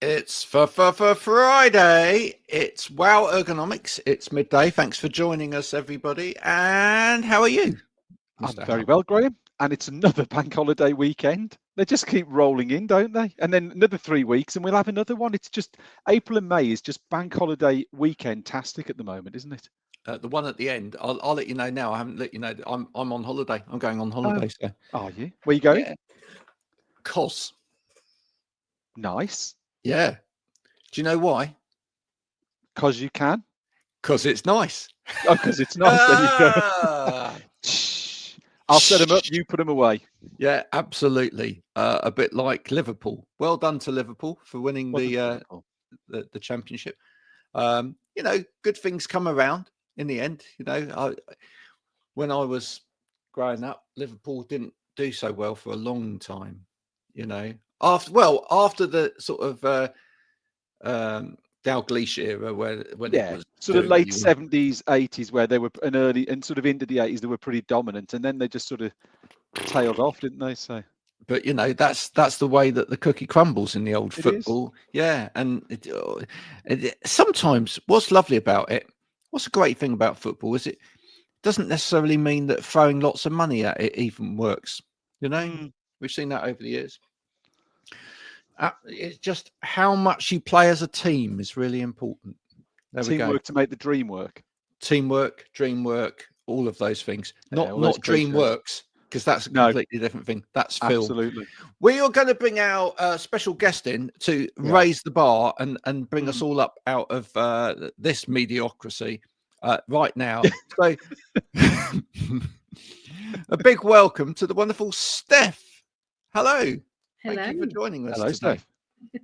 It's for Friday. It's WOW Ergonomics. It's midday. Thanks for joining us, everybody. And how are you? I'm very well, Graham. And it's another bank holiday weekend. They just keep rolling in, don't they? And then another 3 weeks and we'll have another one. It's just April and May is just bank holiday weekend-tastic at the moment, isn't it? The one at the end, I'll let you know now. I haven't let you know that I'm on holiday. I'm going on holiday. So. Are you? Where are you going? Yeah. Coath. Nice. Yeah. Do you know why? Because you can. Because it's nice. Oh, because it's nice. There you go. I'll set them up. You put them away. Yeah, absolutely. A bit like Liverpool. Well done to Liverpool for winning the championship. Good things come around in the end. When I was growing up, Liverpool didn't do so well for a long time. After the sort of Dalglish era, when it was sort of late 70s, 80s, where they were an early and sort of into the 80s, they were pretty dominant, and then they just sort of tailed off, didn't they? So, but that's the way that the cookie crumbles in the old football. Yeah, and sometimes what's lovely about it, what's a great thing about football is it doesn't necessarily mean that throwing lots of money at it even works. We've seen that over the years. It's just how much you play as a team is really important. Teamwork to make the dream work. Teamwork, dream work, all of those things. Not dream works, because that's a completely different thing. That's Phil. Absolutely. We are going to bring our special guest in to raise the bar and bring us all up out of this mediocrity right now. So a big welcome to the wonderful Stef. Hello. Hello. Thank you for joining us. Hello, today. Stef.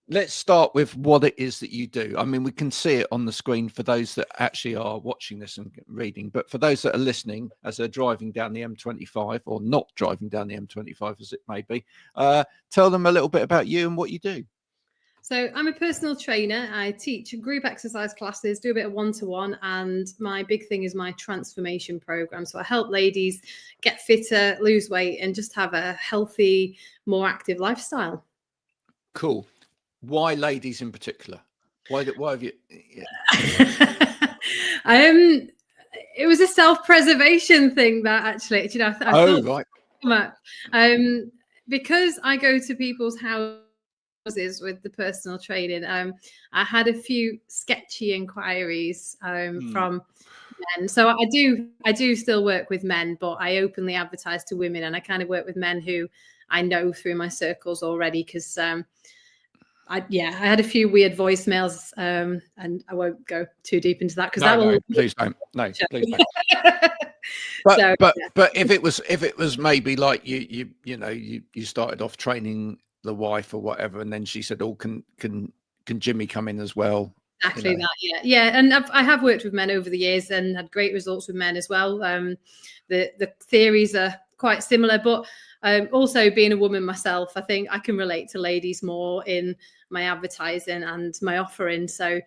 Let's start with what it is that you do. I mean, we can see it on the screen for those that actually are watching this and reading, but for those that are listening as they're driving down the M25 or not driving down the M25 as it may be, tell them a little bit about you and what you do. So I'm a personal trainer. I teach group exercise classes, do a bit of one-to-one, and my big thing is my transformation program. So I help ladies get fitter, lose weight, and just have a healthy, more active lifestyle. Cool. Why ladies in particular? Why have you? Yeah. It was a self-preservation thing that actually, I thought, right. Because I go to people's houses with the personal training. I had a few sketchy inquiries from men. So I do still work with men, but I openly advertise to women, and I kind of work with men who I know through my circles already, because I had a few weird voicemails, and I won't go too deep into that because please don't. No, please don't. But if it was maybe like you started off training the wife or whatever, and then she said, "Oh, can Jimmy come in as well?" Exactly that, yeah. And I have worked with men over the years and had great results with men as well. The theories are quite similar, but also being a woman myself, I think I can relate to ladies more in my advertising and my offering. So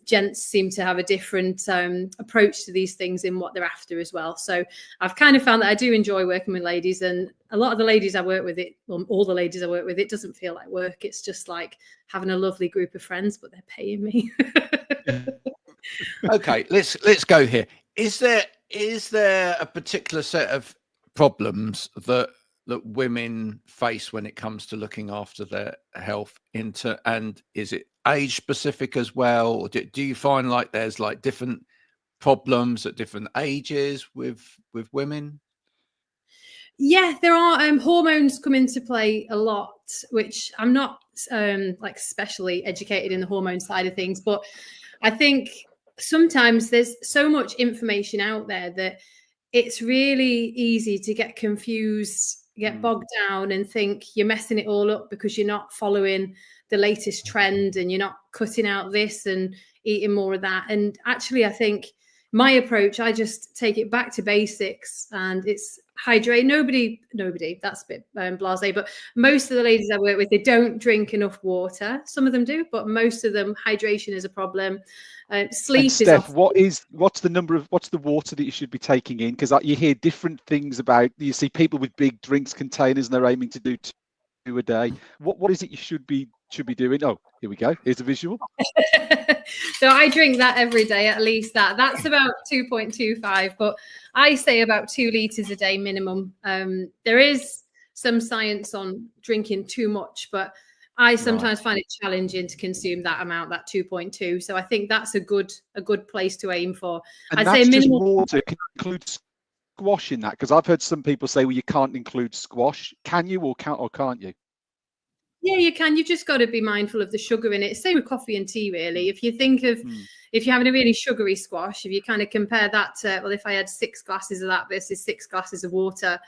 gents seem to have a different approach to these things in what they're after as well. So I've kind of found that I do enjoy working with ladies, and a lot of the ladies I work with, all the ladies I work with, it doesn't feel like work. It's just like having a lovely group of friends, but they're paying me. Okay, let's go here. Is there a particular set of problems that women face when it comes to looking after their health, and is it age specific as well? Or do you find like there's like different problems at different ages with women? Yeah, there are hormones come into play a lot, which I'm not like especially educated in the hormone side of things, but I think sometimes there's so much information out there that it's really easy to get confused, get bogged down, and think you're messing it all up because you're not following the latest trend and you're not cutting out this and eating more of that. And actually, I think my approach, I just take it back to basics, and it's hydrate. Nobody, that's a bit blasé, but most of the ladies I work with, they don't drink enough water. Some of them do, but most of them, hydration is a problem. Sleep is Steph, what's the water that you should be taking in? Because you hear different things about, you see people with big drinks containers and they're aiming to do 2 a day. What is it you should be should be doing? Oh, here we go. Here's a visual. So I drink that every day, at least that. That's about 2.25, but I say about 2 litres a day minimum. There is some science on drinking too much, but I sometimes find it challenging to consume that amount, that 2.2. So I think that's a good place to aim for. And I'd that's say just minimum. water. Can you include squash in that? Because I've heard some people say, well, you can't include squash. Can you, or can't you? Yeah, you can. You've just got to be mindful of the sugar in it. Same with coffee and tea, really. If you think of, if you're having a really sugary squash, if you kind of compare that to, well, if I had 6 glasses of that versus 6 glasses of water,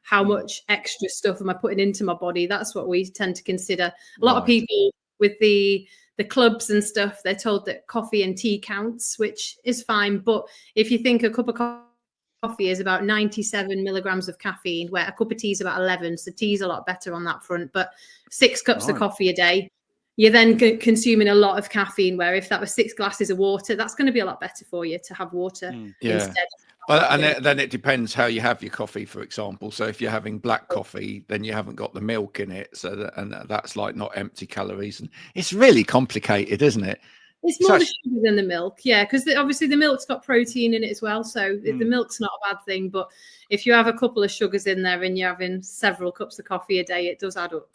how much extra stuff am I putting into my body? That's what we tend to consider. A lot of people with the clubs and stuff, they're told that coffee and tea counts, which is fine. But if you think a cup of coffee is about 97 milligrams of caffeine, where a cup of tea is about 11. So tea's a lot better on that front. But 6 cups of coffee a day, you're then consuming a lot of caffeine, where if that was 6 glasses of water, that's going to be a lot better for you to have water instead. And then it depends how you have your coffee, for example. So if you're having black coffee, then you haven't got the milk in it. So that's like not empty calories. And it's really complicated, isn't it? It's more the sugar than the milk, yeah, because obviously the milk's got protein in it as well. So the milk's not a bad thing. But if you have a couple of sugars in there and you're having several cups of coffee a day, it does add up.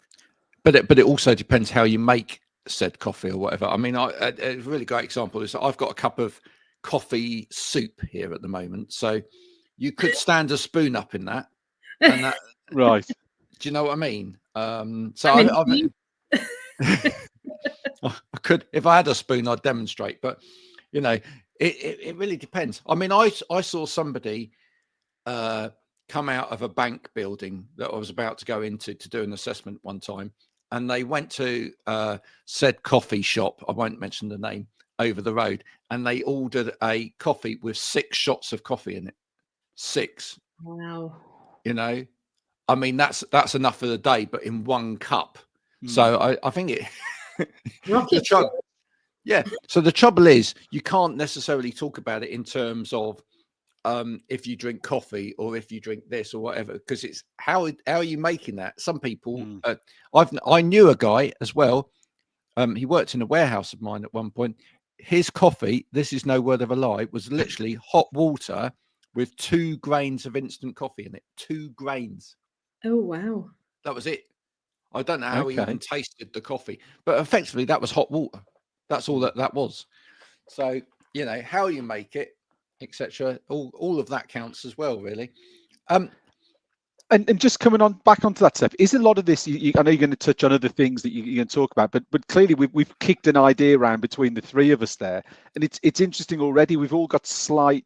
But it also depends how you make said coffee or whatever. I mean, a really great example is I've got a cup of coffee soup here at the moment. So you could stand a spoon up in that. And that Right. Do you know what I mean? I could, if I had a spoon, I'd demonstrate. But you know, it really depends. I mean, I saw somebody come out of a bank building that I was about to go into to do an assessment one time, and they went to said coffee shop. I won't mention the name, over the road, and they ordered a coffee with 6 shots of coffee in it. 6. Wow. You know, I mean, that's enough for the day, but in one cup. So I think it. So the trouble is, you can't necessarily talk about it in terms of if you drink coffee or if you drink this or whatever, because it's how are you making that? Some people, I knew a guy as well. He worked in a warehouse of mine at one point. His coffee, this is no word of a lie, was literally hot water with 2 grains of instant coffee in it. 2 grains. Oh, wow. That was it. I don't know how he even tasted the coffee, but effectively that was hot water. That's all that was. So, you know, how you make it, etc. All of that counts as well, really. And just coming on back onto that, Stef, is a lot of this, I know you're going to touch on other things that you're going to talk about, but clearly we've kicked an idea around between the 3 of us there. And it's interesting already. We've all got slight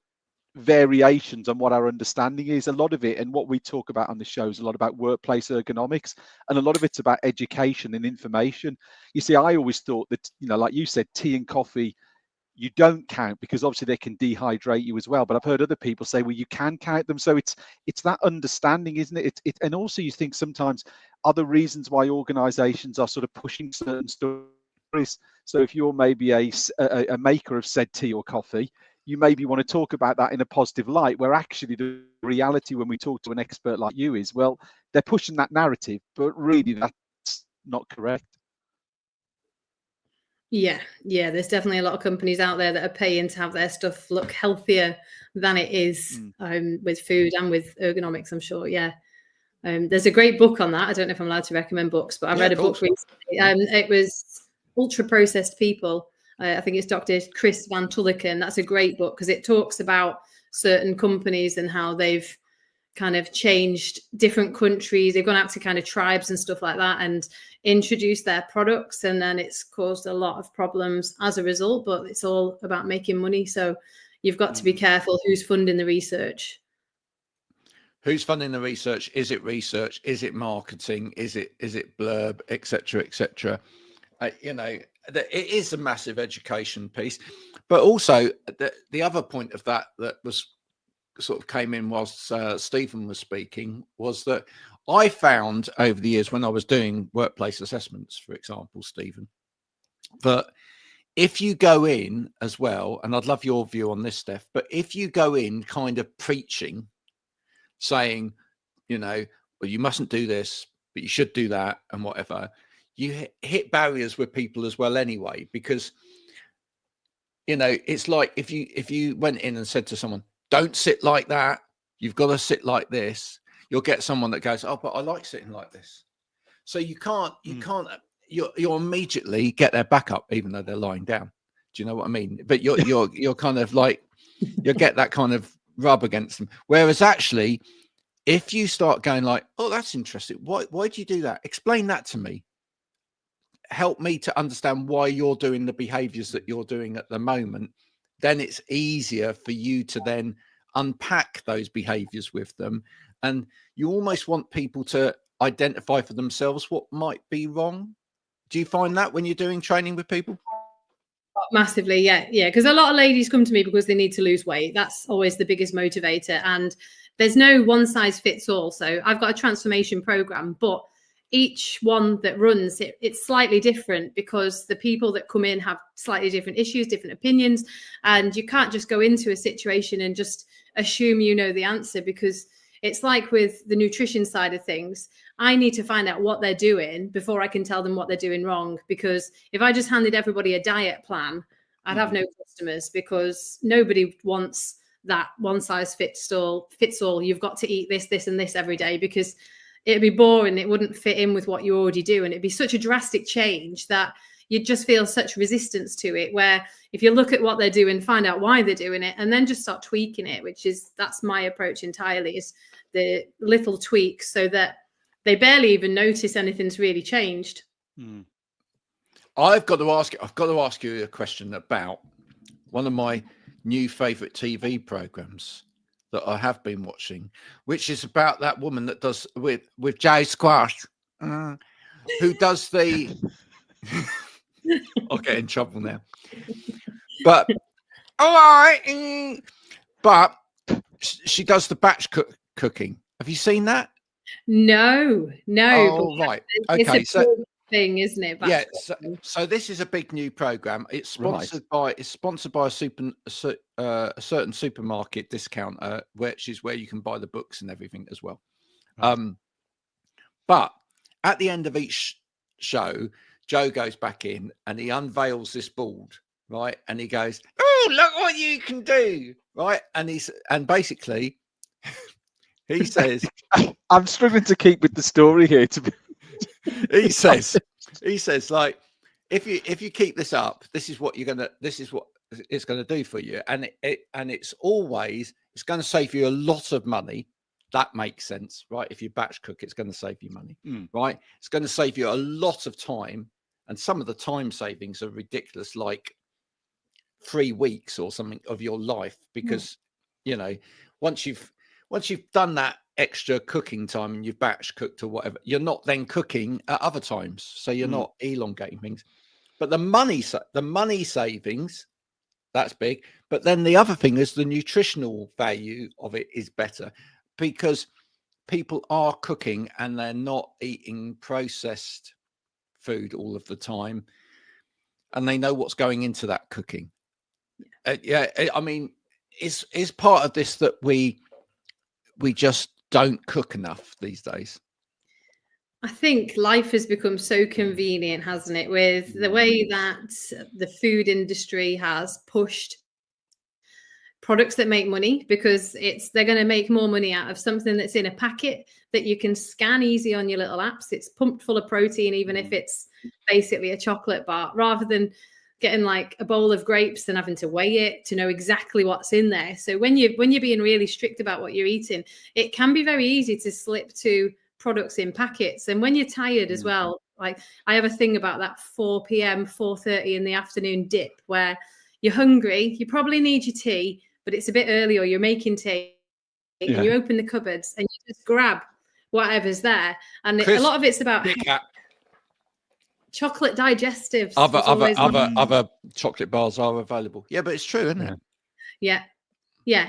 variations on what our understanding is. A lot of it, and what we talk about on the show, is a lot about workplace ergonomics, and a lot of it's about education and information. You see, I always thought that, you know, like you said, tea and coffee, you don't count because obviously they can dehydrate you as well. But I've heard other people say, well, you can count them. So it's that understanding, isn't it? And also you think sometimes other reasons why organizations are sort of pushing certain stories. So if you're maybe a maker of said tea or coffee, you maybe want to talk about that in a positive light, where actually the reality when we talk to an expert like you is, well, they're pushing that narrative, but really that's not correct. Yeah, there's definitely a lot of companies out there that are paying to have their stuff look healthier than it is with food and with ergonomics, I'm sure. Yeah. There's a great book on that. I don't know if I'm allowed to recommend books, but I read a book recently. It was Ultra Processed People. I think it's Dr. Chris Van Tulliken. That's a great book because it talks about certain companies and how they've kind of changed different countries. They've gone out to kind of tribes and stuff like that and introduced their products. And then it's caused a lot of problems as a result, but it's all about making money. So you've got to be careful who's funding the research. Who's funding the research? Is it research? Is it marketing? Is it blurb, etc., etc.? You know, it is a massive education piece, but also the other point of that was sort of came in whilst Stephen was speaking was that I found over the years when I was doing workplace assessments, for example, Stephen, that if you go in as well, and I'd love your view on this, Steph, but if you go in kind of preaching, saying, you know, well, you mustn't do this, but you should do that and whatever, you hit barriers with people as well anyway, because it's like if you went in and said to someone, don't sit like that, you've got to sit like this, you'll get someone that goes, oh, but I like sitting like this. So you can't you'll immediately get their back up even though they're lying down. Do you know what I mean? But you're kind of like, you'll get that kind of rub against them. Whereas actually, if you start going like, oh, that's interesting, why do you do that? Explain that to me. Help me to understand why you're doing the behaviors that you're doing at the moment. Then it's easier for you to then unpack those behaviors with them. And you almost want people to identify for themselves what might be wrong. Do you find that when you're doing training with people? Massively, yeah. Because a lot of ladies come to me because they need to lose weight. That's always the biggest motivator. And there's no one size fits all. So I've got a transformation program, but each one that runs it's slightly different, because the people that come in have slightly different issues, different opinions, and you can't just go into a situation and just assume you know the answer, because it's like with the nutrition side of things. I need to find out what they're doing before I can tell them what they're doing wrong, because if I just handed everybody a diet plan, I'd have no customers, because nobody wants that one size fits all. You've got to eat this and this every day, because it'd be boring. It wouldn't fit in with what you already do. And it'd be such a drastic change that you'd just feel such resistance to it, where if you look at what they're doing, find out why they're doing it, and then just start tweaking it, that's my approach entirely, is the little tweaks so that they barely even notice anything's really changed. I've got to ask you a question about one of my new favorite TV programs that I have been watching, which is about that woman that does with Jay Squash, who does the I'll get in trouble now, but all right, but she does the batch cooking. Have you seen that? No. Oh, right. Okay. It's a big thing, isn't it? Yeah. So this is a big new program. It's sponsored by a certain supermarket discounter, which is where you can buy the books and everything as well. Right. But at the end of each show, Joe goes back in and he unveils this board, right? And he goes, "Oh, look what you can do!" Right? And basically, he says, I'm struggling to keep with the story here. He says, like, if you keep this up, this is what it's gonna do for you, and it's going to save you a lot of money. That makes sense, right? If you batch cook, it's going to save you money, right? It's going to save you a lot of time, and some of the time savings are ridiculous, like 3 weeks or something of your life, because once you've done that extra cooking time and you've batch cooked or whatever, you're not then cooking at other times, so you're not elongating things. But the money savings, that's big. But then the other thing is the nutritional value of it is better, because people are cooking and they're not eating processed food all of the time, and they know what's going into that cooking. I mean, it's part of this that we just don't cook enough these days. I think life has become so convenient, hasn't it, with the way that the food industry has pushed products that make money, because they're going to make more money out of something that's in a packet that you can scan easy on your little apps. It's pumped full of protein, even if it's basically a chocolate bar, rather than getting like a bowl of grapes and having to weigh it to know exactly what's in there. So when you're being really strict about what you're eating, it can be very easy to slip to products in packets. And when you're tired as well, like I have a thing about that 4 p.m, 4:30 in the afternoon dip, where you're hungry, you probably need your tea, but it's a bit early, or you're making tea, and you open the cupboards and you just grab whatever's there. And a lot of it's about chocolate digestives. Other chocolate bars are available. Yeah, but it's true, isn't it? Yeah.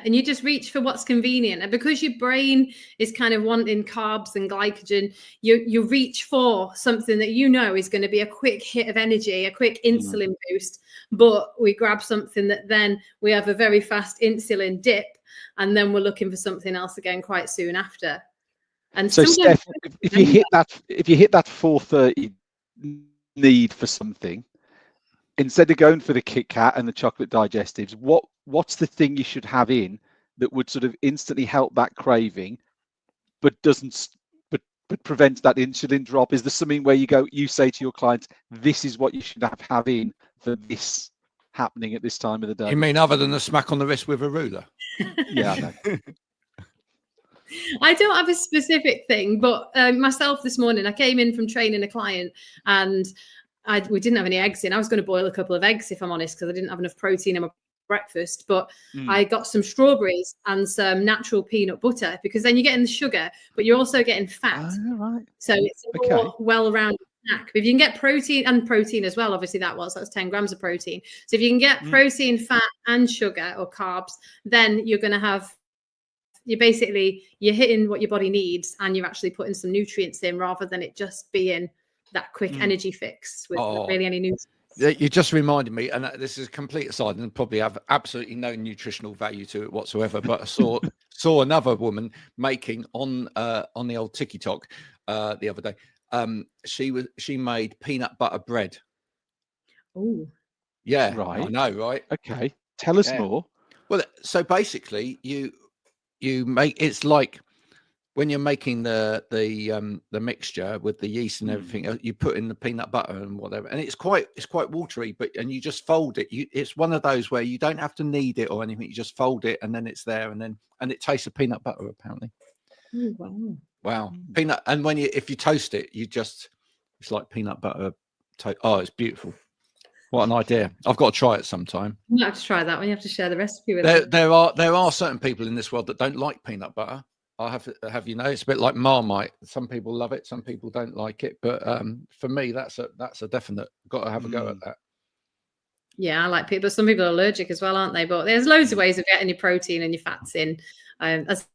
And you just reach for what's convenient. And because your brain is kind of wanting carbs and glycogen, you reach for something that you know is going to be a quick hit of energy, a quick insulin boost. But we grab something that then we have a very fast insulin dip, and then we're looking for something else again quite soon after. And so Steph, if you hit that 4:30 need for something, instead of going for the Kit Kat and the chocolate digestives, what's the thing you should have in that would sort of instantly help that craving, but doesn't, but prevents that insulin drop? Is there something where you say to your clients, this is what you should have in for this happening at this time of the day? You mean other than a smack on the wrist with a ruler? Yeah, I know. I don't have a specific thing, but myself this morning, I came in from training a client and we didn't have any eggs in. I was going to boil a couple of eggs, if I'm honest, because I didn't have enough protein in my breakfast. But I got some strawberries and some natural peanut butter, because then you're getting the sugar, but you're also getting fat. Oh, right. So it's a more well-rounded snack. If you can get protein as well, obviously that's 10 grams of protein. So if you can get protein, fat, and sugar or carbs, then you're going to have, you're hitting what your body needs, and you're actually putting some nutrients in, rather than it just being that quick energy fix with not really any nutrients. You just reminded me, and this is a complete aside and probably have absolutely no nutritional value to it whatsoever, but I saw another woman making on the old TikTok the other day. She made peanut butter bread. Oh, yeah, right. I know, right? Okay, tell us more. Well, so basically, you make, it's like when you're making the mixture with the yeast and everything, you put in the peanut butter and whatever, and it's quite watery, and you just fold it. It's one of those where you don't have to knead it or anything. You just fold it, and then it's there, and it tastes of peanut butter apparently. Oh, wow. Peanut, and if you toast it, it's like peanut butter. Oh, it's beautiful. What an idea! I've got to try it sometime. You might have to try that one. You have to share the recipe with us. There are certain people in this world that don't like peanut butter. I have you know, it's a bit like Marmite. Some people love it, some people don't like it. But for me, that's a definite. Got to have a go at that. Yeah, I like people. Some people are allergic as well, aren't they? But there's loads of ways of getting your protein and your fats in. As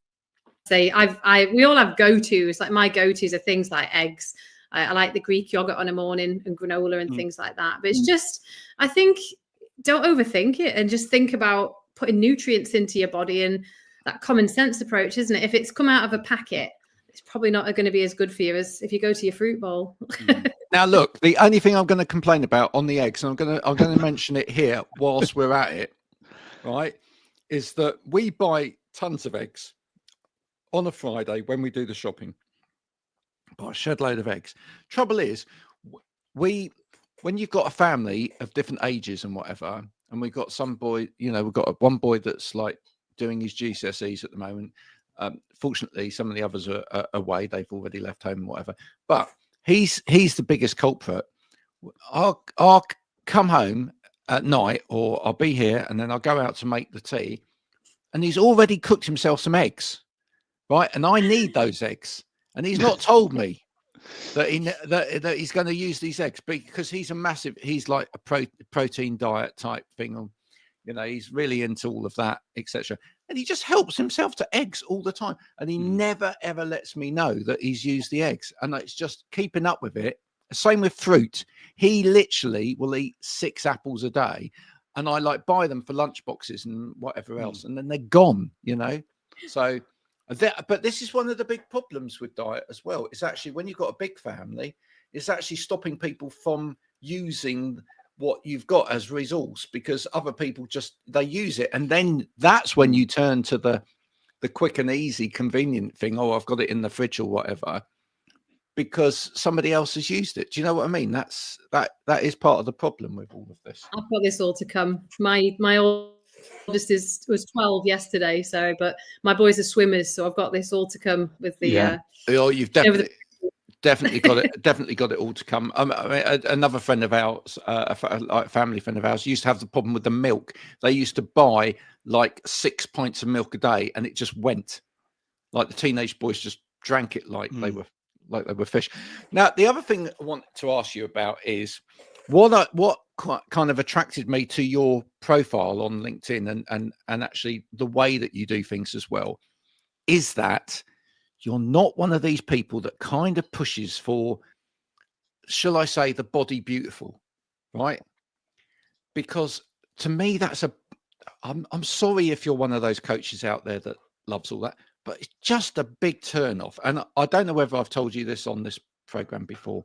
I say, we all have go-tos. Like my go-tos are things like eggs. I like the Greek yogurt on a morning and granola and things like that. But it's just, I think, don't overthink it and just think about putting nutrients into your body, and that common sense approach, isn't it? If it's come out of a packet, it's probably not going to be as good for you as if you go to your fruit bowl. Now, look, the only thing I'm going to complain about on the eggs, and I'm going to mention it here whilst we're at it, right, is that we buy tons of eggs on a Friday when we do the shopping. Buy a shed load of eggs. Trouble is, when you've got a family of different ages and whatever, and we've got some boy, you know, we've got one boy that's like doing his GCSEs at the moment. Fortunately, some of the others are away; they've already left home and whatever. But he's the biggest culprit. I'll come home at night, or I'll be here, and then I'll go out to make the tea, and he's already cooked himself some eggs, right? And I need those eggs, and he's not told me that he's going to use these eggs, because he's like a protein diet type thing. You know, he's really into all of that, etc. And he just helps himself to eggs all the time. And he never, ever lets me know that he's used the eggs. And it's just keeping up with it. Same with fruit. He literally will eat 6 apples a day. And I like buy them for lunch boxes and whatever else. And then they're gone, you know. So, but this is one of the big problems with diet as well. It's actually, when you've got a big family, it's actually stopping people from using what you've got as resource, because other people they use it, and then that's when you turn to the quick and easy convenient thing. Oh, I've got it in the fridge or whatever, because somebody else has used it. Do you know what I mean? That is part of the problem with all of this. I've got this all to come. My oldest was 12 yesterday, but my boys are swimmers, so I've got this all to come with the oh, you've definitely got it all to come. I mean, another friend of ours, a family friend of ours, used to have the problem with the milk. They used to buy like 6 pints of milk a day, and it just went. Like the teenage boys just drank it like they were fish. Now, the other thing I want to ask you about is what kind of attracted me to your profile on LinkedIn and actually the way that you do things as well, is that you're not one of these people that kind of pushes for, shall I say, the body beautiful, right? Because to me, I'm sorry if you're one of those coaches out there that loves all that, but it's just a big turn off. And I don't know whether I've told you this on this program before.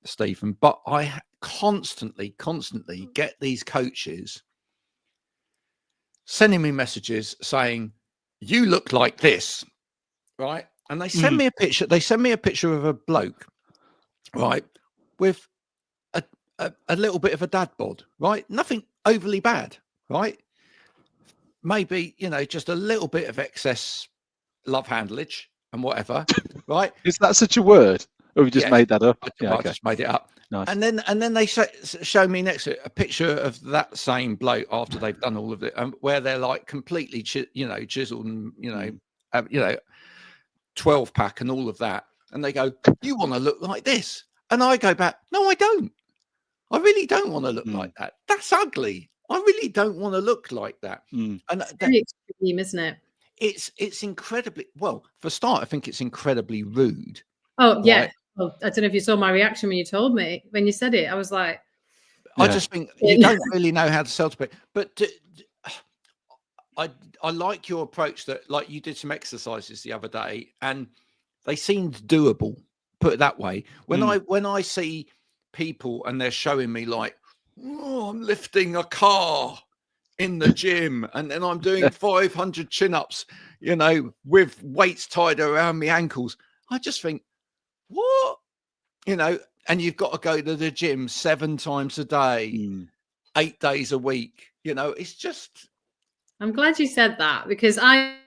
Stephen, but I constantly get these coaches sending me messages saying, "You look like this," right? And they send me a picture. They send me a picture of a bloke, right, with a little bit of a dad bod, right? Nothing overly bad, right? Maybe, you know, just a little bit of excess love handlage and whatever, right? Is that such a word? Or have you just made that up? I just made it up. Nice. And then they show me next to it a picture of that same bloke after they've done all of it, where they're like completely, chiseled and, 12 pack and all of that. And they go, "You want to look like this?" And I go back, "No, I don't. I really don't want to look like that. That's ugly. I really don't want to look like that." And it's very extreme, isn't it? It's incredibly, well, for start, I think it's incredibly rude. Oh, yeah. Right? Well, I don't know if you saw my reaction when you told me, when you said it. I was like, I just think you don't really know how to sell to people. But I like your approach that, like, you did some exercises the other day and they seemed doable, put it that way. When I see people and they're showing me like, "Oh, I'm lifting a car in the gym and then I'm doing 500 chin-ups, with weights tied around my ankles," I just think, what? And you've got to go to the gym 7 times a day, 8 days a week. It's just. I'm glad you said that, because I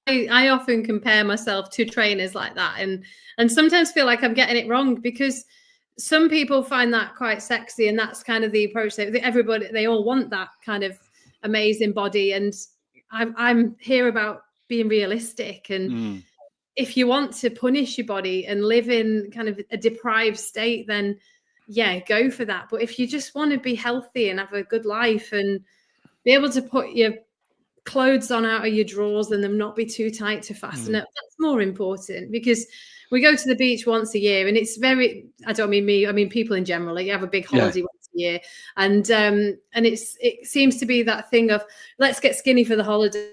often compare myself to trainers like that, and sometimes feel like I'm getting it wrong, because some people find that quite sexy, and that's kind of the approach that they all want, that kind of amazing body. And I'm here about being realistic, and if you want to punish your body and live in kind of a deprived state, then go for that. But if you just want to be healthy and have a good life and be able to put your clothes on out of your drawers and them not be too tight to fasten up, that's more important. Because we go to the beach once a year, and it's very, I don't mean me, I mean people in general, like you have a big holiday once a year, and it seems to be that thing of, let's get skinny for the holiday,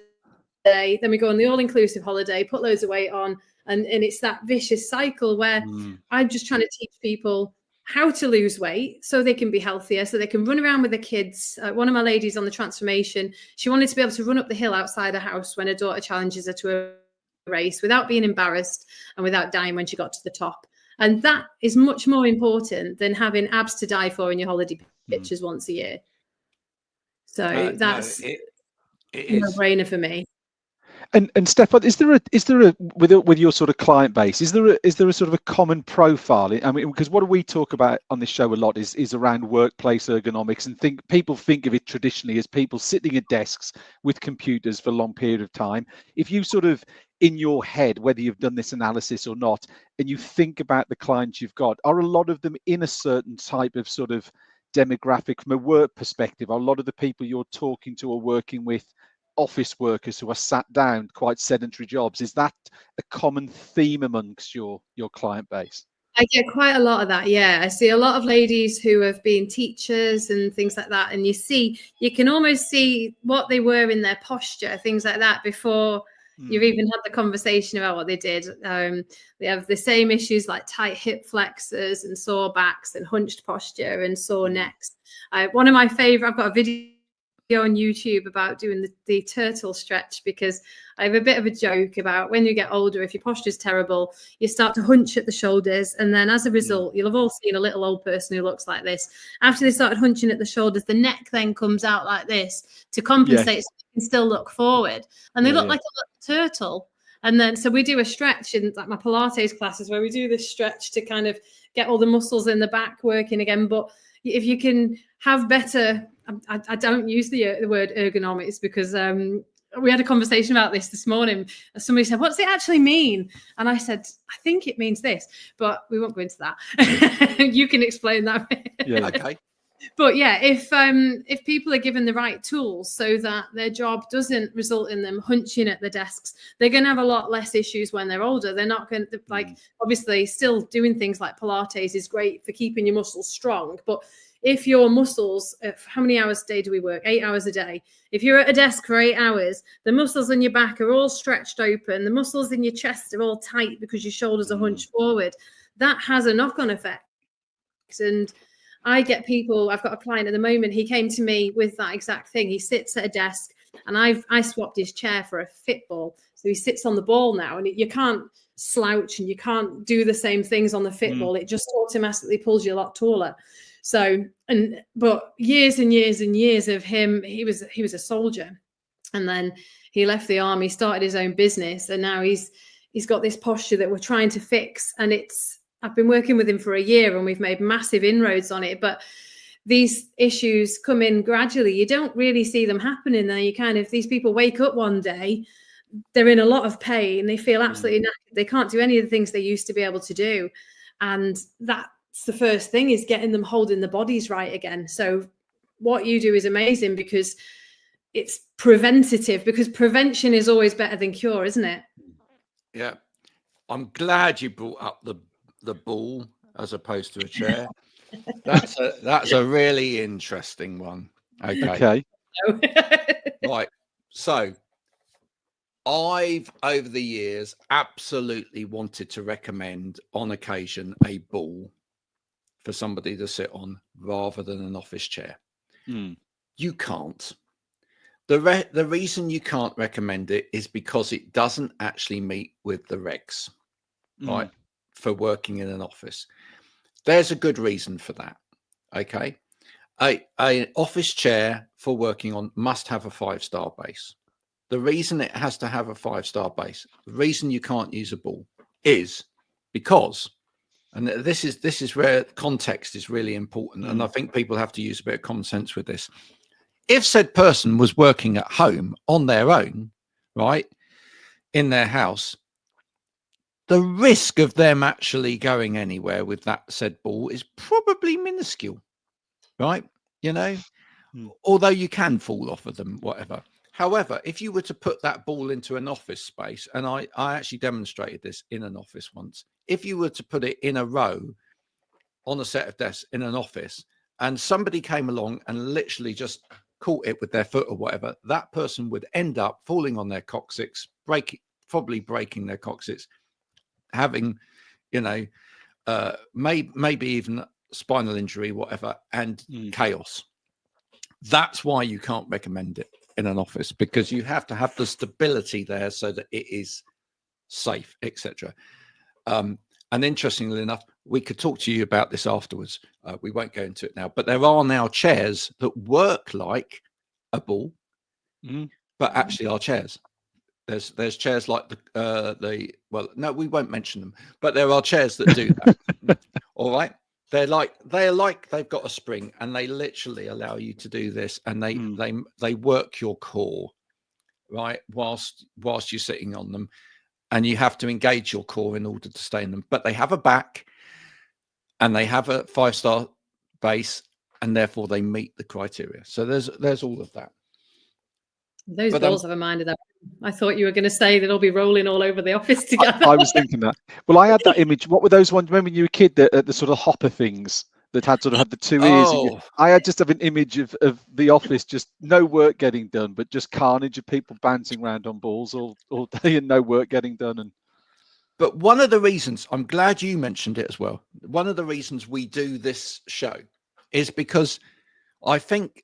then we go on the all-inclusive holiday, put loads of weight on, and it's that vicious cycle where I'm just trying to teach people how to lose weight so they can be healthier, so they can run around with the kids. One of my ladies on the transformation, she wanted to be able to run up the hill outside her house when her daughter challenges her to a race without being embarrassed and without dying when she got to the top. And that is much more important than having abs to die for in your holiday pictures once a year. So that's a no-brainer for me. And Stef, is there a with your sort of client base, is there a sort of a common profile? I mean, because what we talk about on this show a lot is around workplace ergonomics, and people think of it traditionally as people sitting at desks with computers for a long period of time. If you sort of, in your head, whether you've done this analysis or not, and you think about the clients you've got, are a lot of them in a certain type of sort of demographic from a work perspective? Are a lot of the people you're talking to or working with office workers who are sat down, quite sedentary jobs? Is that a common theme amongst your client base? I get quite a lot of that. Yeah, I see a lot of ladies who have been teachers and things like that, and you can almost see what they were in their posture, things like that, before you've even had the conversation about what they did. They have the same issues like tight hip flexors and sore backs and hunched posture and sore necks. One of my favorite, I've got a video on YouTube about doing the turtle stretch, because I have a bit of a joke about when you get older, if your posture is terrible, you start to hunch at the shoulders, and then as a result, you'll have all seen a little old person who looks like this. After they started hunching at the shoulders, the neck then comes out like this to compensate, so you can still look forward, and they look like a little turtle. And then so we do a stretch in like my Pilates classes where we do this stretch to kind of get all the muscles in the back working again. But if you can have better, I don't use the word ergonomics, because we had a conversation about this morning. Somebody said, "What's it actually mean?" And I said, "I think it means this," but we won't go into that. You can explain that. Yeah. Okay. But yeah, if people are given the right tools so that their job doesn't result in them hunching at the desks, they're going to have a lot less issues when they're older. They're not going to, obviously still doing things like Pilates is great for keeping your muscles strong, but if your muscles, how many hours a day do we work? 8 hours a day. If you're at a desk for 8 hours, the muscles in your back are all stretched open. The muscles in your chest are all tight because your shoulders are hunched forward. That has a knock-on effect And I get people, I've got a client at the moment, he came to me with that exact thing. He sits at a desk and I swapped his chair for a fit ball. So he sits on the ball now, and you can't slouch and you can't do the same things on the fit ball. It just automatically pulls you a lot taller. So, but years and years and years of him, he was a soldier, and then he left the army, started his own business, and now he's got this posture that we're trying to fix. And I've been working with him for a year, and we've made massive inroads on it. But these issues come in gradually. You don't really see them happening there. These people wake up one day, they're in a lot of pain, they feel absolutely knackered, they can't do any of the things they used to be able to do. And that's the first thing, is getting them holding the bodies right again. So what you do is amazing, because it's preventative, because prevention is always better than cure, isn't it? Yeah. I'm glad you brought up the ball as opposed to a chair. That's a really interesting one. Okay. Right. So I've, over the years, absolutely wanted to recommend on occasion a ball for somebody to sit on rather than an office chair. You can't. The reason you can't recommend it is because it doesn't actually meet with the regs, right, for working in an office. There's a good reason for that. Okay. An office chair for working on must have a 5-star base. The reason it has to have a 5-star base, the reason you can't use a ball, is because, and this is where context is really important, and I think people have to use a bit of common sense with this. If said person was working at home on their own, right, in their house, the risk of them actually going anywhere with that said ball is probably minuscule, right? Although you can fall off of them, whatever. However, if you were to put that ball into an office space, and I actually demonstrated this in an office once, if you were to put it in a row on a set of desks in an office, and somebody came along and literally just caught it with their foot or whatever, that person would end up falling on their coccyx, probably breaking their coccyx, having, maybe even spinal injury, whatever, and chaos. That's why you can't recommend it in an office, because you have to have the stability there so that it is safe, etc. And interestingly enough, we could talk to you about this afterwards. We won't go into it now, but there are now chairs that work like a ball, but actually are chairs. There's chairs like well, no, we won't mention them, but there are chairs that do that. All right. They're like they've got a spring, and they literally allow you to do this, and they work your core, right, whilst you're sitting on them, and you have to engage your core in order to stay in them. But they have a back, and they have a 5-star base, and therefore they meet the criteria. So there's all of that. Those balls have a mind of their own. I thought you were going to say that they'll be rolling all over the office together. I was thinking that. Well, I had that image. What were those ones? Remember when you were a kid, the sort of hopper things that had the 2 ears? I had just an image of the office, just no work getting done, but just carnage of people bouncing around on balls all day and no work getting done. But one of the reasons, I'm glad you mentioned it as well, one of the reasons we do this show is because I think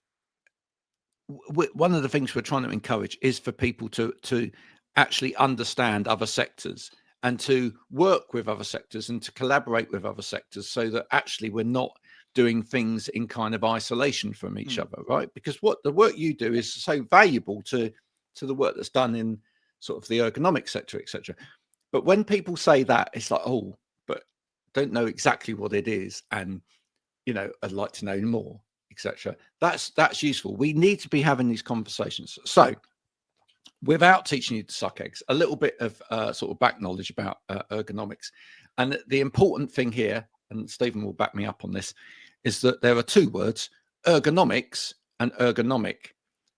one of the things we're trying to encourage is for people to actually understand other sectors and to work with other sectors and to collaborate with other sectors, so that actually we're not doing things in kind of isolation from each other, right? Because what the work you do is so valuable to the work that's done in sort of the ergonomic sector, etc. But when people say that, it's like, oh, but don't know exactly what it is, and I'd like to know more, etc. That's useful. We need to be having these conversations. So without teaching you to suck eggs, a little bit of sort of back knowledge about ergonomics. And the important thing here, and Stephen will back me up on this, is that there are 2 words, ergonomics and ergonomic,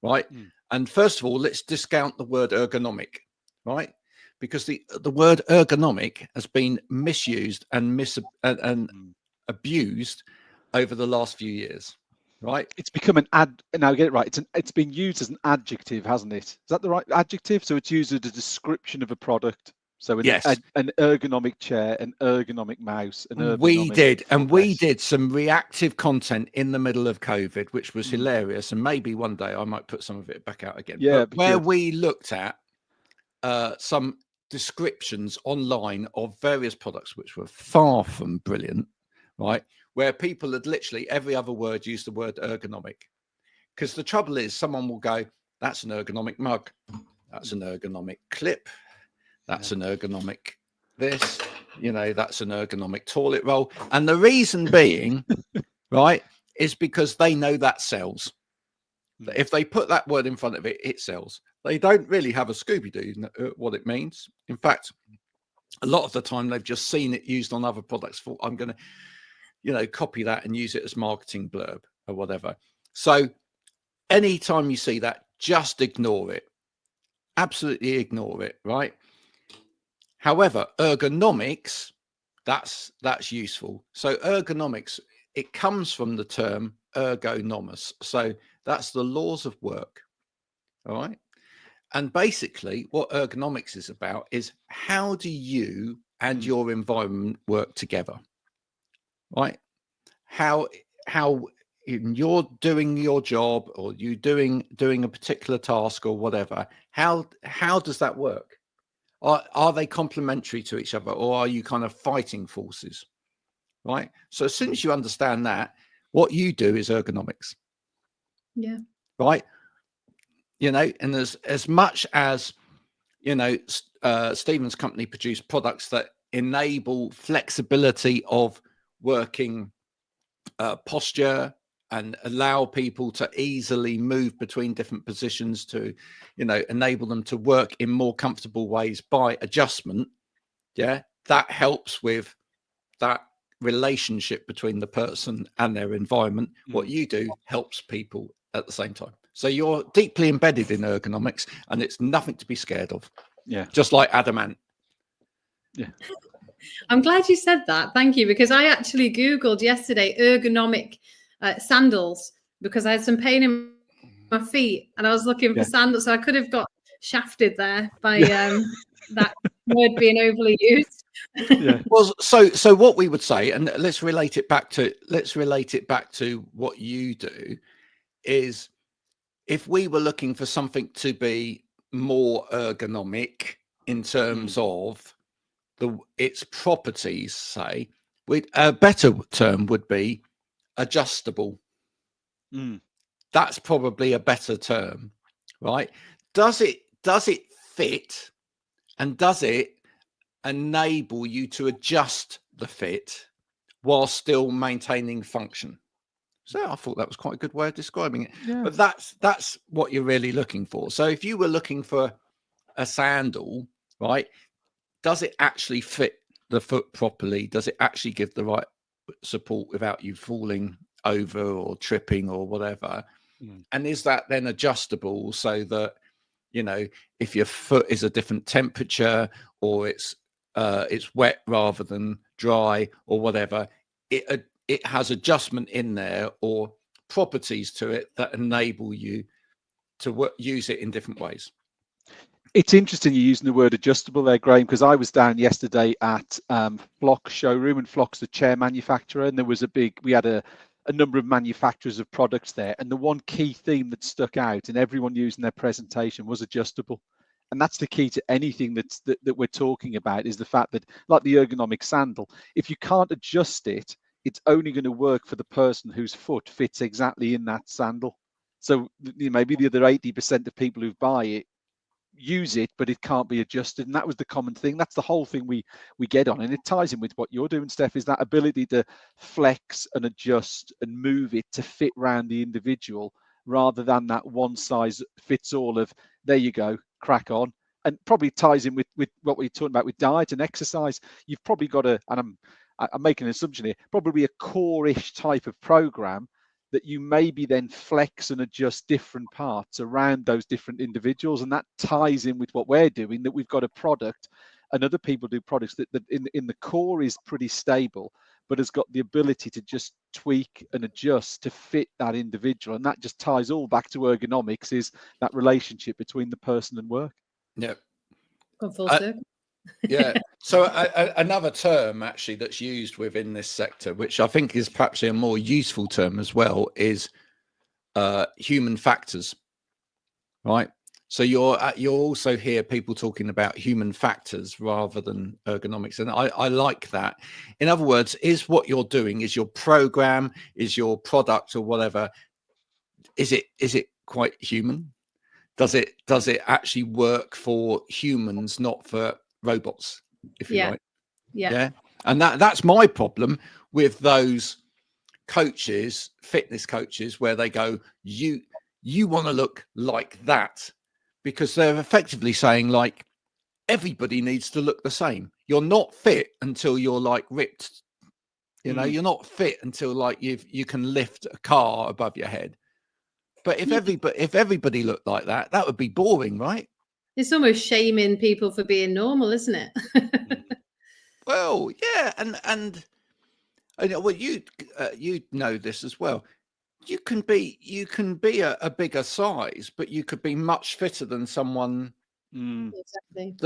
right? And first of all, let's discount the word ergonomic, right? Because the word ergonomic has been misused and abused over the last few years. Right, it's become an now get it right. It's been used as an adjective, hasn't it? Is that the right adjective? So it's used as a description of a product. So Yes. an ergonomic chair, an ergonomic mouse, an ergonomic We did, and we footrest. did some reactive content in the middle of COVID, which was Mm. hilarious. And maybe one day I might put some of it back out again. Yeah, But where good. we looked at some descriptions online of various products, which were far from brilliant, right? Where people had literally every other word used the word ergonomic. Because the trouble is, someone will go, that's an ergonomic mug, that's an ergonomic clip, that's an ergonomic this, that's an ergonomic toilet roll. And the reason being, right, is because they know that sells. If they put that word in front of it, it sells. They don't really have a Scooby-Doo what it means. In fact, a lot of the time they've just seen it used on other products. For I'm going to, copy that and use it as marketing blurb or whatever. So anytime you see that, just ignore it. Absolutely ignore it, right? However, ergonomics, that's useful. So ergonomics, it comes from the term ergonomos. So that's the laws of work. All right. And basically what ergonomics is about is how do you and your environment work together? Right? How you're doing your job or you doing a particular task or whatever, how does that work? Are they complementary to each other, or are you kind of fighting forces? Right? So as soon as you understand that, what you do is ergonomics. Yeah. Right? And as much as Stephen's company produce products that enable flexibility of working posture and allow people to easily move between different positions to, enable them to work in more comfortable ways by adjustment. Yeah, that helps with that relationship between the person and their environment. What you do helps people at the same time. So you're deeply embedded in ergonomics, and it's nothing to be scared of. Yeah. Just like adamant. Yeah. I'm glad you said that. Thank you. Because I actually Googled yesterday ergonomic sandals because I had some pain in my feet and I was looking for sandals. So I could have got shafted there by that word being overly used. Yeah. Well, so what we would say, and let's relate it back to what you do, is if we were looking for something to be more ergonomic in terms of its properties, say, a better term would be adjustable. That's probably a better term, right? Does it fit, and does it enable you to adjust the fit while still maintaining function? So I thought that was quite a good way of describing it. Yeah. But that's what you're really looking for. So if you were looking for a sandal, right, does it actually fit the foot properly? Does it actually give the right support without you falling over or tripping or whatever? And is that then adjustable so that, if your foot is a different temperature or it's wet rather than dry or whatever, it has adjustment in there or properties to it that enable you to use it in different ways. It's interesting you're using the word adjustable there, Graham, because I was down yesterday at Flock showroom, and Flock's the chair manufacturer, and we had a number of manufacturers of products there, and the one key theme that stuck out in everyone using their presentation was adjustable. And that's the key to anything that we're talking about, is the fact that, like the ergonomic sandal, if you can't adjust it, it's only going to work for the person whose foot fits exactly in that sandal. So maybe the other 80% of people who buy it use it, but it can't be adjusted. And that was the common thing. That's the whole thing we get on. And it ties in with what you're doing, Steph, is that ability to flex and adjust and move it to fit around the individual, rather than that one size fits all of, there you go, crack on. And probably ties in with what we're talking about with diet and exercise. You've probably got and I'm making an assumption here, probably a core-ish type of program that you maybe then flex and adjust different parts around those different individuals. And that ties in with what we're doing, that we've got a product, and other people do products that in the core is pretty stable, but has got the ability to just tweak and adjust to fit that individual. And that just ties all back to ergonomics, is that relationship between the person and work. Gone full circle. Yeah. So another term actually that's used within this sector, which I think is perhaps a more useful term as well, is human factors, right? So you'll also hear people talking about human factors rather than ergonomics, and I like that. In other words, is what you're doing, is your program, is your product or whatever, is it quite human? Does it actually work for humans, not for robots, if you like? Yeah. And that's my problem with those coaches, fitness coaches, where they go, you want to look like that, because they're effectively saying, like, everybody needs to look the same. You're not fit until you're like ripped, you know. You're not fit until like you can lift a car above your head. But if everybody looked like that, that would be boring, right? It's almost shaming people for being normal, isn't it? Well, yeah, and I know, well, you know this as well. You can be a bigger size, but you could be much fitter than someone Exactly.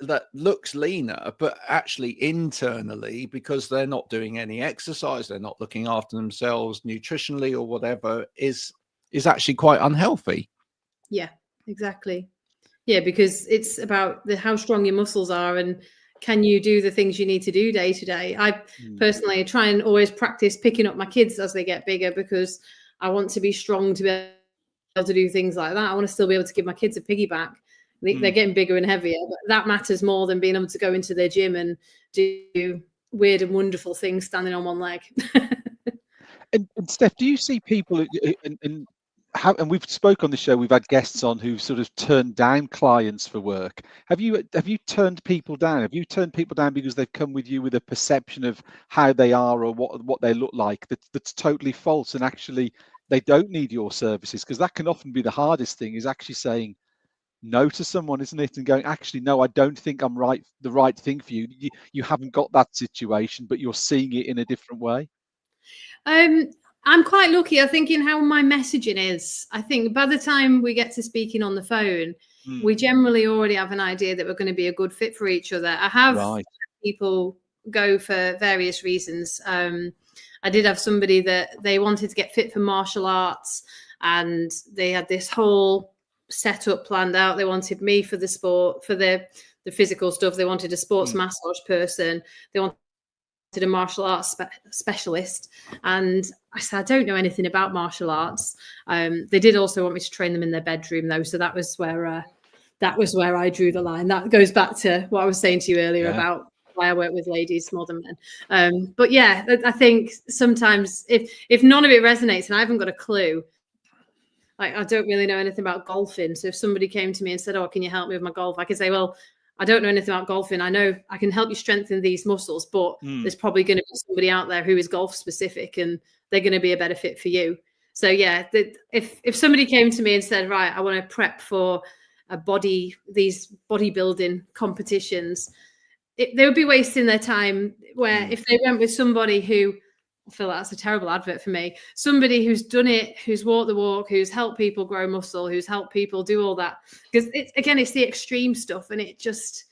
that looks leaner, but actually internally, because they're not doing any exercise, they're not looking after themselves nutritionally or whatever, is actually quite unhealthy. Yeah, exactly. Yeah, because it's about how strong your muscles are and can you do the things you need to do day to day. I personally try and always practice picking up my kids as they get bigger, because I want to be strong to be able to do things like that. I want to still be able to give my kids a piggyback. They're getting bigger and heavier, but that matters more than being able to go into their gym and do weird and wonderful things standing on one leg. And Steph, do you see people and we've spoke on the show, we've had guests on who've sort of turned down clients for work. Have you turned people down? Have you turned people down because they've come with you with a perception of how they are or what they look like that's totally false, and actually they don't need your services? Because that can often be the hardest thing, is actually saying no to someone, isn't it? And going, actually, no, I don't think I'm the right thing for you. You haven't got that situation, but you're seeing it in a different way. I'm quite lucky, I think, in how my messaging is. I think by the time we get to speaking on the phone, we generally already have an idea that we're going to be a good fit for each other. I have people go for various reasons. I did have somebody that they wanted to get fit for martial arts, and they had this whole setup planned out. They wanted me for the sport, for the physical stuff. They wanted a sports massage person. They wanted a martial arts specialist, and I said, I don't know anything about martial arts. They did also want me to train them in their bedroom, though, so that was where I drew the line. That goes back to what I was saying to you earlier about why I work with ladies more than men. But yeah, I think sometimes if none of it resonates and I haven't got a clue, like I don't really know anything about golfing, so if somebody came to me and said, oh, can you help me with my golf, I could say, well, I don't know anything about golfing. I know I can help you strengthen these muscles, but there's probably going to be somebody out there who is golf specific and they're going to be a better fit for you. So yeah, if somebody came to me and said, right, I want to prep for these bodybuilding competitions, they would be wasting their time, where if they went with somebody who, I feel like that's a terrible advert for me, somebody who's done it, who's walked the walk, who's helped people grow muscle, who's helped people do all that. Because it's the extreme stuff, and it just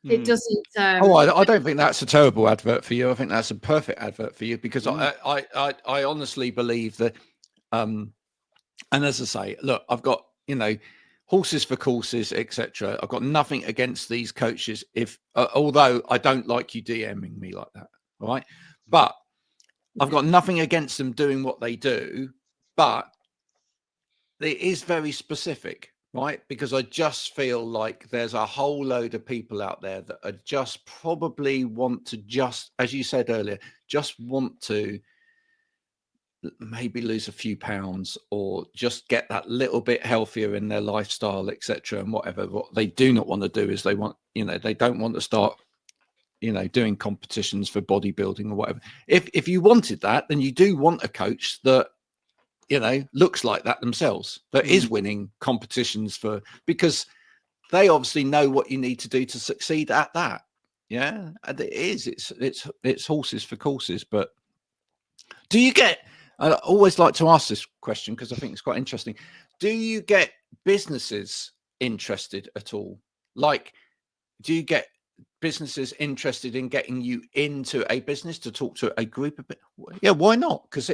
it doesn't. I don't think that's a terrible advert for you. I think that's a perfect advert for you, because I honestly believe that. And as I say, look, I've got horses for courses, etc. I've got nothing against these coaches, although I don't like you DMing me like that, all right? But I've got nothing against them doing what they do, but it is very specific, right? Because I just feel like there's a whole load of people out there that are just probably want to as you said earlier, just want to maybe lose a few pounds or just get that little bit healthier in their lifestyle, etc. And whatever. What they do not want to do is they don't want to start doing competitions for bodybuilding or whatever. If you wanted that, then you do want a coach that looks like that themselves, that is winning competitions because they obviously know what you need to do to succeed at that. Yeah, and it's horses for courses. But do you get, I always like to ask this question because I think it's quite interesting, do you get businesses interested at all? Like, do you get businesses interested in getting you into a business to talk to a group of people? Yeah, why not? Because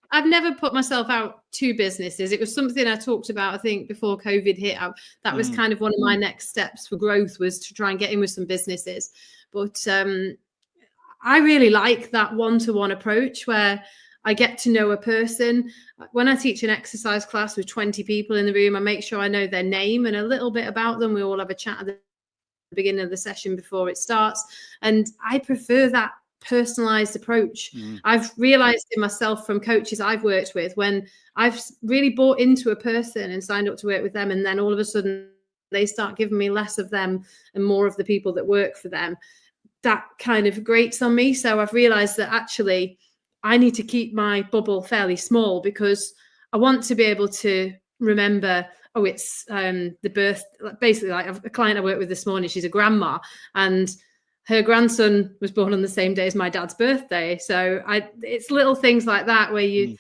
I've never put myself out to businesses. It was something I talked about, I think, before COVID hit. That was kind of one of my next steps for growth, was to try and get in with some businesses. But I really like that one-to-one approach where I get to know a person. When I teach an exercise class with 20 people in the room, I make sure I know their name and a little bit about them. We all have a chat at the beginning of the session before it starts. And I prefer that personalized approach. I've realized in myself from coaches I've worked with, when I've really bought into a person and signed up to work with them, and then all of a sudden they start giving me less of them and more of the people that work for them, that kind of grates on me. So I've realized that actually I need to keep my bubble fairly small, because I want to be able to remember, oh, it's the birth, basically, like a client I worked with this morning, she's a grandma, and her grandson was born on the same day as my dad's birthday. So it's little things like that where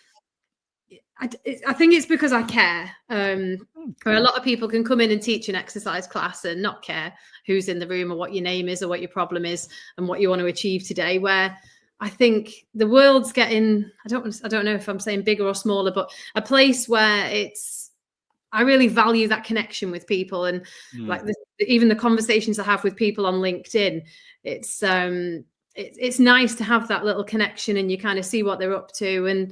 I think it's because I care. Where a lot of people can come in and teach an exercise class and not care who's in the room or what your name is or what your problem is and what you want to achieve today. Where I think the world's getting, I don't know if I'm saying bigger or smaller, but a place where I really value that connection with people, and like even the conversations I have with people on LinkedIn, it's nice to have that little connection and you kind of see what they're up to. And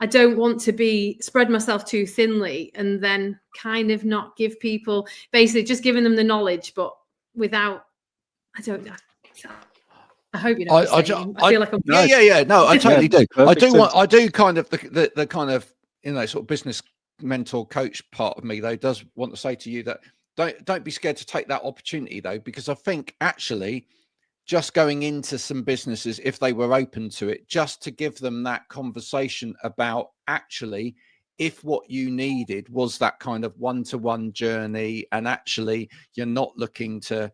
I don't want to spread myself too thinly and then kind of not give people, basically just giving them the knowledge, but without, I don't know. I hope you know what I'm saying. I feel like I'm no, I totally do. I do kind of the kind of, sort of business mentor coach part of me though does want to say to you that don't be scared to take that opportunity though, because I think actually just going into some businesses, if they were open to it, just to give them that conversation about actually if what you needed was that kind of one-to-one journey, and actually you're not looking to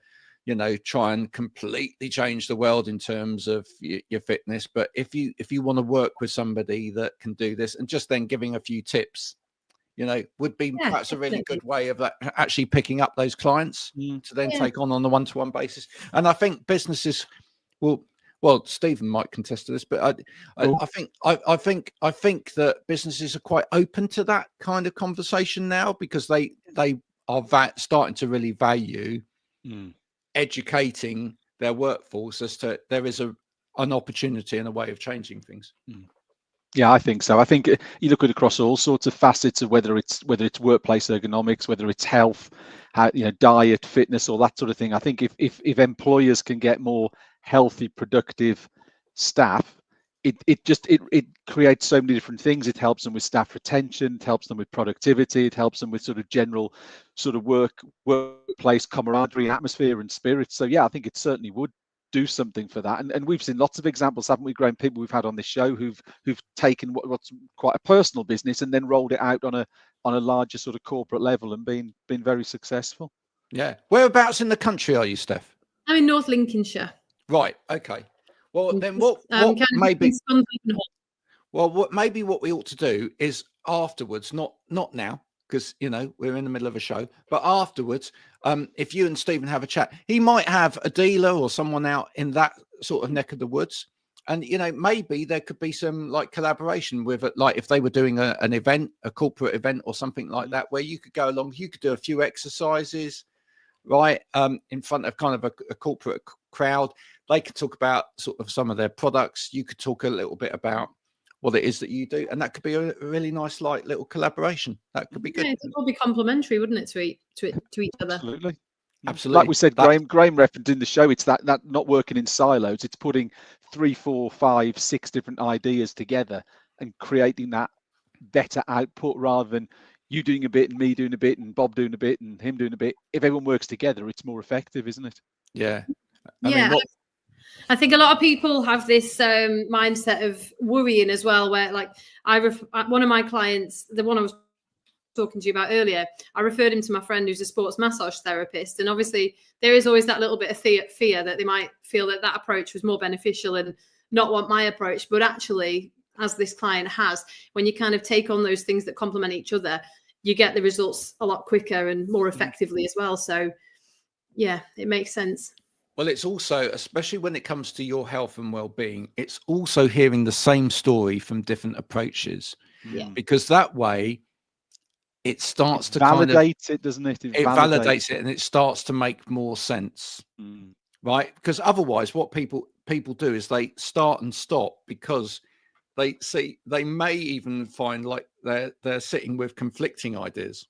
try and completely change the world in terms of your fitness, but if you want to work with somebody that can do this, and just then giving a few tips would be perhaps a really good way of actually picking up those clients to then take on the one-to-one basis. And I think businesses will, well, Stephen might contest to this, but I think that businesses are quite open to that kind of conversation now, because they are starting to really value educating their workforce as to there is an opportunity and a way of changing things. Yeah, I think so. I think you look at across all sorts of facets of whether it's workplace ergonomics, whether it's health, diet, fitness, all that sort of thing. I think if employers can get more healthy, productive staff, it creates so many different things. It helps them with staff retention, it helps them with productivity, it helps them with sort of general sort of workplace camaraderie, atmosphere, and spirit. So yeah, I think it certainly would do something for that, and we've seen lots of examples, haven't we, Graham? People we've had on this show who've taken what's quite a personal business and then rolled it out on a larger sort of corporate level and been very successful. Yeah. Whereabouts in the country are you, Steph? I'm in North Lincolnshire. Right. Okay. Well, then what maybe what we ought to do is afterwards, not now, because we're in the middle of a show, but afterwards, if you and Stephen have a chat, he might have a dealer or someone out in that sort of neck of the woods, and maybe there could be some like collaboration with it, like if they were doing an event, a corporate event or something like that, where you could go along, you could do a few exercises right in front of kind of a corporate crowd. They could talk about sort of some of their products, you could talk a little bit about what it is that you do, and that could be a really nice like little collaboration. That could be good. Yeah, it would be complementary, wouldn't it, to each other? Absolutely. Like we said, Graham referenced in the show, it's that not working in silos. It's putting 3, 4, 5, 6 different ideas together and creating that better output, rather than you doing a bit and me doing a bit and Bob doing a bit and him doing a bit. If everyone works together, it's more effective, isn't it? Yeah. I think a lot of people have this mindset of worrying as well, where like one of my clients, the one I was talking to you about earlier, I referred him to my friend who's a sports massage therapist, and obviously there is always that little bit of fear that they might feel that approach was more beneficial and not want my approach. But actually, as this client has, when you kind of take on those things that complement each other, you get the results a lot quicker and more effectively as well. So Yeah, it makes sense. Well, it's also, especially when it comes to your health and well-being, it's also hearing the same story from different approaches, Yeah. because that way it starts It to kind of, validates it, doesn't it? it validates it, and it starts to make more sense, right? Because otherwise what people do is they start and stop, because they see, they may even find like they're sitting with conflicting ideas.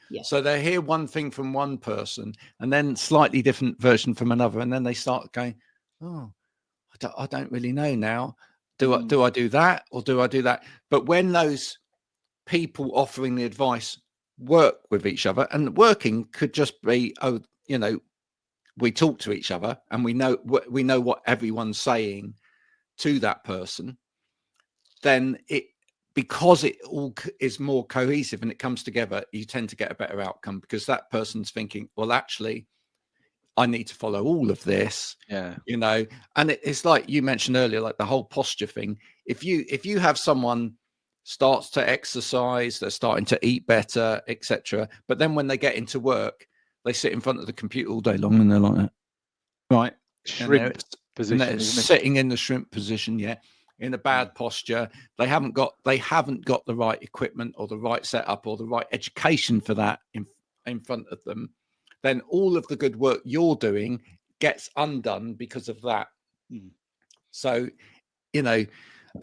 Yeah. So they hear one thing from one person and then slightly different version from another, and then they start going, oh, I don't really know now. Do I do that, or do I do that? But when those people offering the advice work with each other, and working could just be, oh, you know, we talk to each other and we know what everyone's saying to that person, then because it all is more cohesive and it comes together, you tend to get a better outcome, because that person's thinking, well, actually, I need to follow all of this. Yeah. You know, and it's like you mentioned earlier, like the whole posture thing. If you have someone starts to exercise, they're starting to eat better, etc., but then when they get into work, they sit in front of the computer all day long and they're like that, right? Shrimp position, and they're isn't it? sitting in the shrimp position, yeah, in a bad posture. They haven't got the right equipment or the right setup or the right education for that in front of them. Then all of the good work you're doing gets undone because of that. So, you know,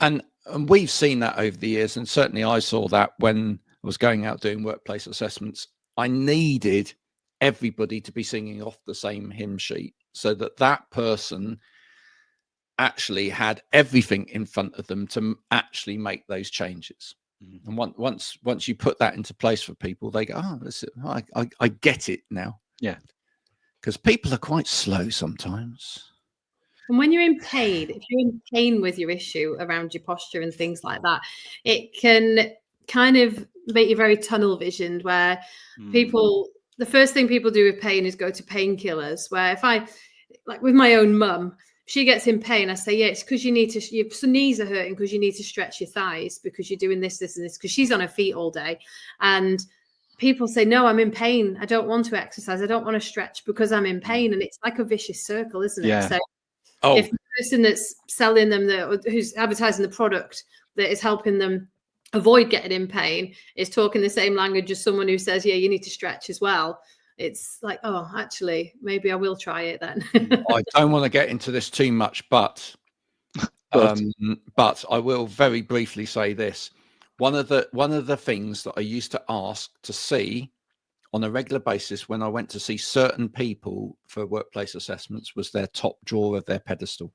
and we've seen that over the years, and certainly I saw that when I was going out doing workplace assessments. I needed everybody to be singing off the same hymn sheet, so that person actually had everything in front of them to actually make those changes. And once you put that into place for people, they go, oh, I get it now. Yeah. Because people are quite slow sometimes. And when you're in pain, if you're in pain with your issue around your posture and things like that, it can kind of make you very tunnel visioned, where the first thing people do with pain is go to painkillers. Where if I, like with my own mum, she gets in pain, I say, yeah, it's because you need to, your knees are hurting because you need to stretch your thighs because you're doing this, and this, because she's on her feet all day. And people say, no, I'm in pain. I don't want to exercise. I don't want to stretch because I'm in pain. And it's like a vicious circle, isn't it? Yeah. So if the person that's selling them, who's advertising the product that is helping them avoid getting in pain, is talking the same language as someone who says, yeah, you need to stretch as well, it's like, oh, actually, maybe I will try it then. I don't want to get into this too much, but I will very briefly say this. One of the things that I used to ask to see on a regular basis when I went to see certain people for workplace assessments was their top drawer of their pedestal,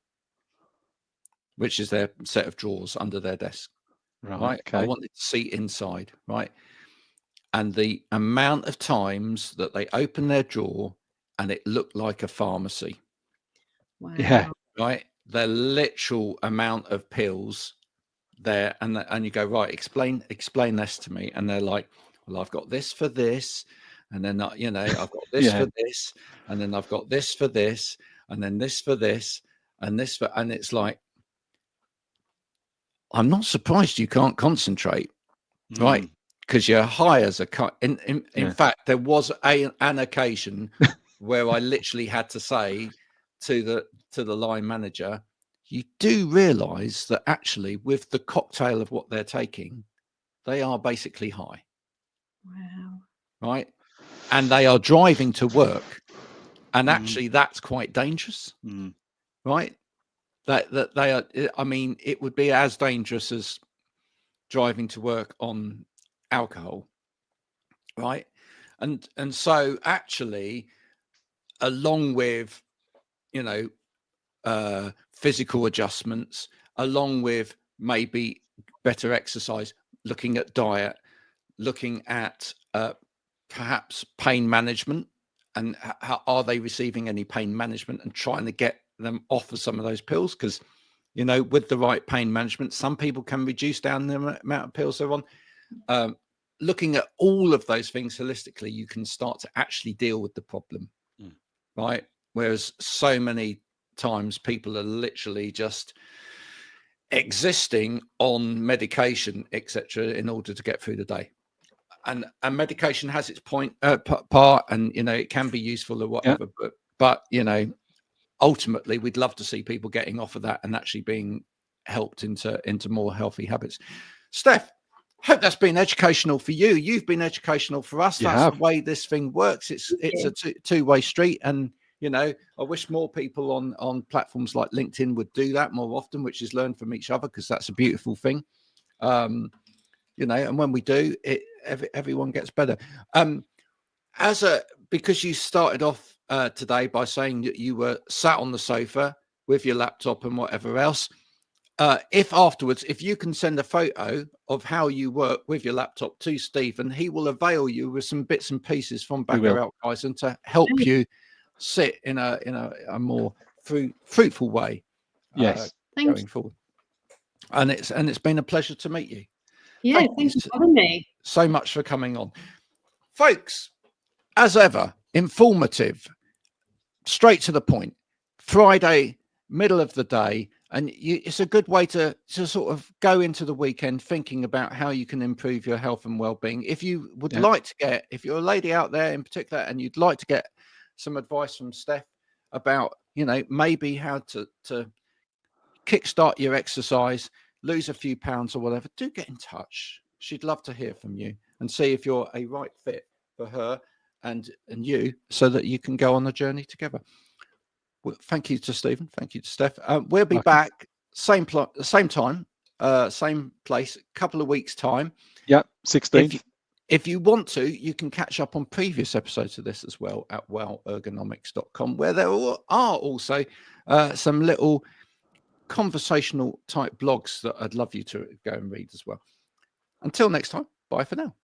which is their set of drawers under their desk. Right. Okay. I wanted to see inside, right? And the amount of times that they opened their drawer and it looked like a pharmacy. Wow. Yeah. Right. The literal amount of pills there, and you go, right, explain this to me. And they're like, well, I've got this for this, and then I've got this for this, and then I've got this for this, and then this for this, and this for, and it's like, I'm not surprised you can't concentrate, right? Because your hires are cut. In fact, there was an occasion where I literally had to say to the line manager, you do realize that actually with the cocktail of what they're taking, they are basically high. Wow. Right. And they are driving to work. And actually that's quite dangerous. Right. That they are, I mean, it would be as dangerous as driving to work on alcohol. Right. And so actually, along with, physical adjustments, along with maybe better exercise, looking at diet, looking at perhaps pain management, and how are they receiving any pain management, and trying to get them off of some of those pills, because with the right pain management, some people can reduce down the amount of pills they're on. Looking at all of those things holistically, you can start to actually deal with the problem, right? Whereas so many times people are literally just existing on medication, etc., in order to get through the day. and medication has its part, and it can be useful or whatever. But ultimately, we'd love to see people getting off of that and actually being helped into more healthy habits. Stef, hope that's been educational for you. You've been educational for us. That's the way this thing works. It's a two-way street, and I wish more people on platforms like LinkedIn would do that more often, which is learn from each other, because that's a beautiful thing. And when we do it, everyone gets better. Because you started off today by saying that you were sat on the sofa with your laptop and whatever else, if you can send a photo of how you work with your laptop to Stephen, he will avail you with some bits and pieces from Backer Outgeisen to help you sit in a more fruitful way. Going forward. And it's been a pleasure to meet you. Yeah, thank you for having me. So much for coming on, folks. As ever, informative, straight to the point. Friday, middle of the day, and it's a good way to sort of go into the weekend thinking about how you can improve your health and well-being. If you would like to if you're a lady out there in particular and you'd like to get some advice from Stef about, maybe how to kickstart your exercise, lose a few pounds or whatever, do get in touch. She'd love to hear from you and see if you're a right fit for her and you, so that you can go on the journey together. Well, thank you to Stephen. Thank you to Stef. We'll be back same time, same place, a couple of weeks' time. 16th. If you want to, you can catch up on previous episodes of this as well at WOW-ergonomics.com, where there are also some little conversational type blogs that I'd love you to go and read as well. Until next time, bye for now.